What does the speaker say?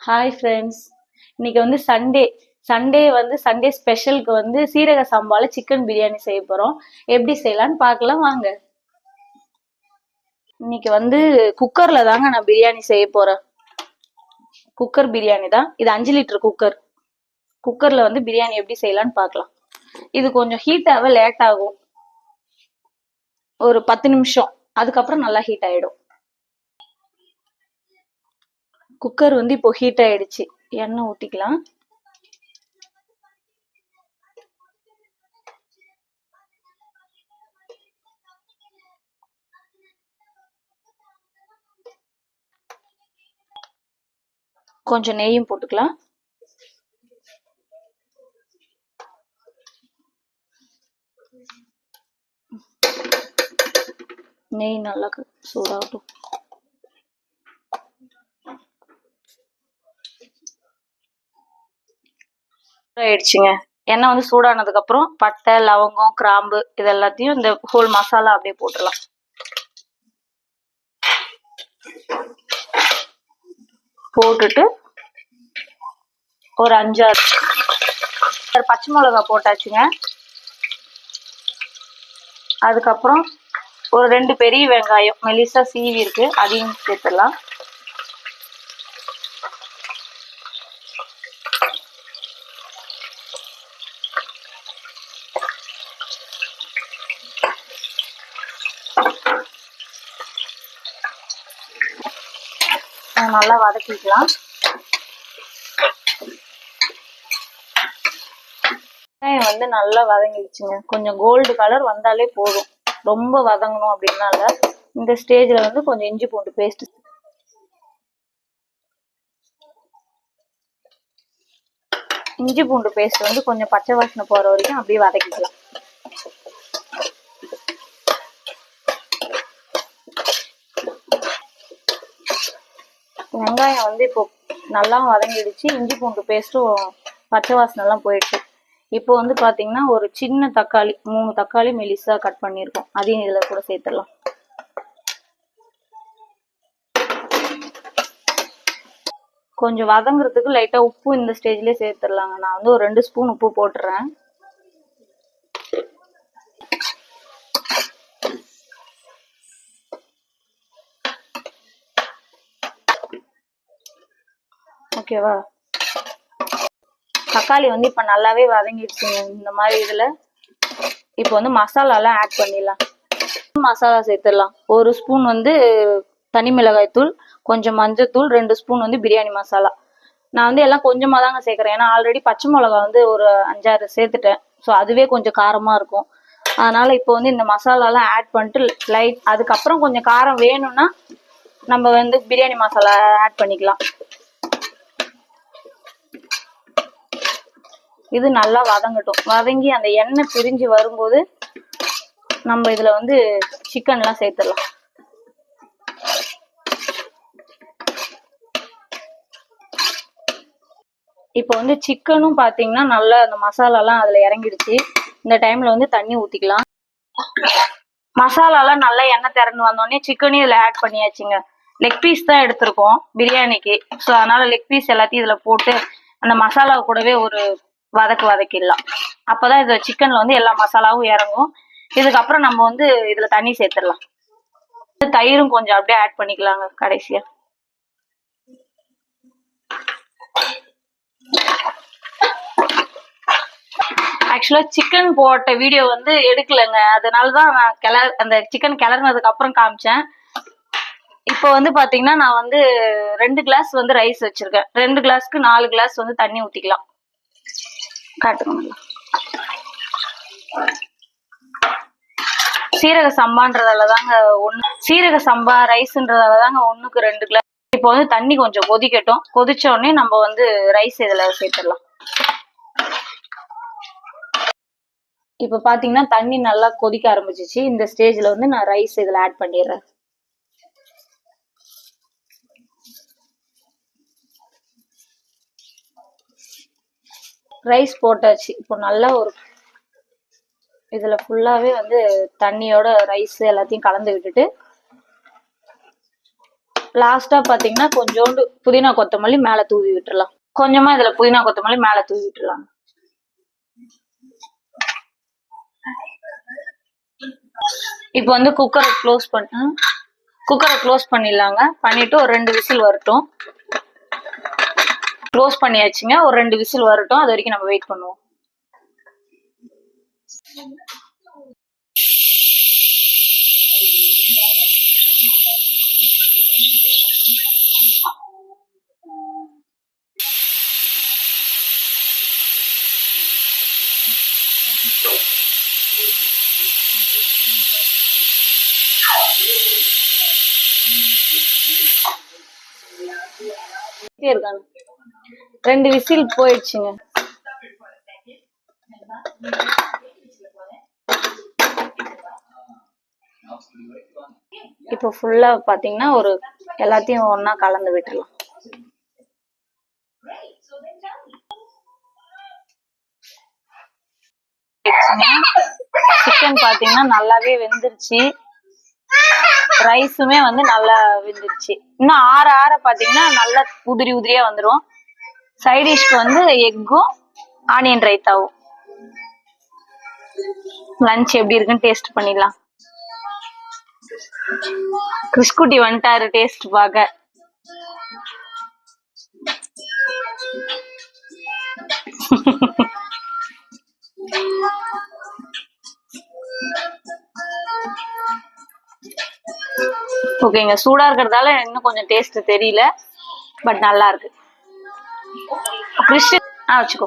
Hi friends. இன்னைக்கு வந்து Sunday ஸ்பெஷலுக்கு வந்து சீரக சம்பால சிக்கன் பிரியாணி செய்ய போறோம். எப்படி செய்யலாம்னு பார்க்கலாம் வாங்க. இன்னைக்கு வந்து குக்கர்ல தாங்க நான் பிரியாணி செய்ய போறேன். குக்கர் பிரியாணி தான் இது. 5 லிட்டர் குக்கர். குக்கர்ல வந்து பிரியாணி எப்படி செய்யலாம்னு பார்க்கலாம். இது கொஞ்சம் ஹீட் ஆக லேட் ஆகும், ஒரு 10 நிமிஷம். அதுக்கப்புறம் நல்லா ஹீட் ஆயிடும். குக்கர் வந்து இப்போ ஹீட் ஆயிடுச்சு. எண்ணெய் ஊத்திக்கலாம். கொஞ்சம் நெய்யும் போட்டுக்கலாம். நெய் நல்லா சூடாகட்டும். ஆயிடுச்சுங்க. எண்ணெய் வந்து சூடானதுக்கு அப்புறம் பட்டை, லவங்கம், கிராம்பு இது எல்லாத்தையும் இந்த ஹோல் மசாலா அப்படியே போட்டுடலாம். போட்டுட்டு ஒரு 5-6 பச்சை மிளகா போட்டாச்சுங்க. அதுக்கப்புறம் ஒரு 2 பெரிய வெங்காயம் மெலிசா சீவி இருக்கு, அதையும் சேர்த்துடலாம். நல்லா வதக்கிக்கலாம். வெங்காயம் வந்து நல்லா வதங்கிடுச்சுங்க. கொஞ்சம் கோல்டு கலர் வந்தாலே போதும், ரொம்ப வதங்கணும் அப்படின்னால. இந்த ஸ்டேஜ்ல வந்து கொஞ்சம் இஞ்சி பூண்டு பேஸ்ட் வந்து கொஞ்சம் பச்சை வாசனை போற வரைக்கும் அப்படியே வதக்கிக்கலாம். வெங்காயம் வந்து இப்போ நல்லா வதங்கிடுச்சு. இஞ்சி பூண்டு பேஸ்ட்டும் பச்சை வாசனை எல்லாம் போயிடுச்சு. இப்போ வந்து பாத்தீங்கன்னா ஒரு சின்ன தக்காளி, 3 தக்காளி மெலிசா கட் பண்ணிருக்கோம், அதையும் இதுல கூட சேர்த்துடலாம். கொஞ்சம் வதங்குறதுக்கு லைட்டா உப்பு இந்த ஸ்டேஜ்லயே சேர்த்துடலாங்க. நான் வந்து ஒரு 2 ஸ்பூன் உப்பு போட்டுறேன். ஓகேவா? தக்காளி வந்து இப்ப நல்லாவே வதங்கிடுச்சுங்க. இந்த மாதிரி இதுல இப்போ வந்து மசாலா எல்லாம் ஆட் பண்ணிடலாம். மசாலா சேர்த்துடலாம். 1 ஸ்பூன் வந்து தனி மிளகாய் தூள், கொஞ்சம் மஞ்சள் தூள், 2 ஸ்பூன் வந்து பிரியாணி மசாலா. நான் வந்து எல்லாம் கொஞ்சமா தாங்க சேர்க்கிறேன், ஏன்னா ஆல்ரெடி பச்சை மிளகா வந்து ஒரு 5-6 சேர்த்துட்டேன். ஸோ அதுவே கொஞ்சம் காரமா இருக்கும். அதனால இப்போ வந்து இந்த மசாலாலாம் ஆட் பண்ணிட்டு அதுக்கப்புறம் கொஞ்சம் காரம் வேணும்னா நம்ம வந்து பிரியாணி மசாலா ஆட் பண்ணிக்கலாம். இது நல்லா வதங்கட்டும். வதங்கி அந்த எண்ணெய் பிரிஞ்சு வரும்போது நம்ம இதுல வந்து சிக்கன் எல்லாம் சேர்த்துடலாம். இப்போ வந்து சிக்கனும் பாத்தீங்கன்னா நல்லா அந்த மசாலா எல்லாம் அதுல இறங்கிடுச்சு. இந்த டைம்ல வந்து தண்ணி ஊத்திக்கலாம். மசாலா எல்லாம் நல்லா எண்ணெய் திறந்து வந்தோடனே சிக்கனையும் இதுல ஆட் பண்ணியாச்சுங்க. லெக் பீஸ் தான் எடுத்திருக்கோம் பிரியாணிக்கு. ஸோ அதனால லெக் பீஸ் எல்லாத்தையும் இதுல போட்டு அந்த மசாலா கூடவே ஒரு வதக்கிடலாம். அப்பதான் இது சிக்கன்ல வந்து எல்லா மசாலாவும் இறங்கும். இதுக்கப்புறம் நம்ம வந்து இதுல தண்ணி சேர்த்துடலாம். தயிரும் கொஞ்சம் அப்படியே ஆட் பண்ணிக்கலாங்க கடைசியா. ஆக்சுவலா சிக்கன் போட்ட வீடியோ வந்து எடுக்கலைங்க, அதனாலதான் நான் அந்த சிக்கன் கிளறினதுக்கு அப்புறம் காமிச்சேன். இப்போ வந்து பாத்தீங்கன்னா நான் வந்து 2 கிளாஸ் வந்து ரைஸ் வச்சிருக்கேன். 2 கிளாஸ்க்கு 4 கிளாஸ் வந்து தண்ணி ஊத்திக்கலாம். காட்டுங்க. சீரக சம்பான்றதாலதாங்க சீரக சம்பா ரைஸ்ன்றதாலதாங்க 1க்கு 2 கிளாஸ். இப்போ வந்து தண்ணி கொஞ்சம் கொதிக்கட்டும். கொதிச்ச உடனே நம்ம வந்து ரைஸ் இதுல சேர்த்துடலாம். இப்ப பாத்தீங்கன்னா தண்ணி நல்லா கொதிக்க ஆரம்பிச்சிச்சு. இந்த ஸ்டேஜ்ல வந்து நான் ரைஸ் இதுல ஆட் பண்ணிடுறேன். ரைஸ் போட்டாச்சு. இப்போ நல்லா ஒரு இதுல ஃபுல்லாவே வந்து தண்ணியோட ரைஸ் எல்லாத்தையும் கலந்து விட்டுட்டு லாஸ்டா பாத்தீங்கன்னா கொஞ்சோண்டு புதினா கொத்தமல்லி மேல தூவி விட்டுறலாம். கொஞ்சமா இதுல புதினா கொத்தமல்லி மேல தூவி விட்டுறலாம். இப்போ வந்து குக்கரை க்ளோஸ் பண்ணிடலாங்க. பண்ணிட்டு ஒரு 2 விசில் வரட்டும். க்ளோஸ் பண்ணியாச்சுங்க. ஒரு 2 விசில் வரட்டும். அது வரைக்கும் நம்ம வெயிட் பண்ணுவோம். இருக்காங்க 2 விசில் போயிடுச்சுங்க. இப்போ ஃபுல்லா பாத்தீங்கன்னா ஒரு எல்லாத்தையும் ஒன்னா கலந்து விட்டுறலாம். சிக்கன் பாத்தீங்கன்னா நல்லாவே வெந்துருச்சு. ரைஸுமே வந்து நல்லா வெந்துருச்சு. இன்னும் ஆற பாத்தீங்கன்னா நல்லா உதிரி உதிரியா வந்துடும். சைடிஷ்க்கு வந்து எக்கும் ஆனியன் ரைத்தாவும். லஞ்ச் எப்படி இருக்குன்னு டேஸ்ட் பண்ணிடலாம். கிறிஸ்குட்டி வந்துட்டாரு டேஸ்ட் பார்க்க. ஓகேங்க, சூடா இருக்கிறதால இன்னும் கொஞ்சம் டேஸ்ட் தெரியல, பட் நல்லா இருக்கு. வச்சுக்கோ.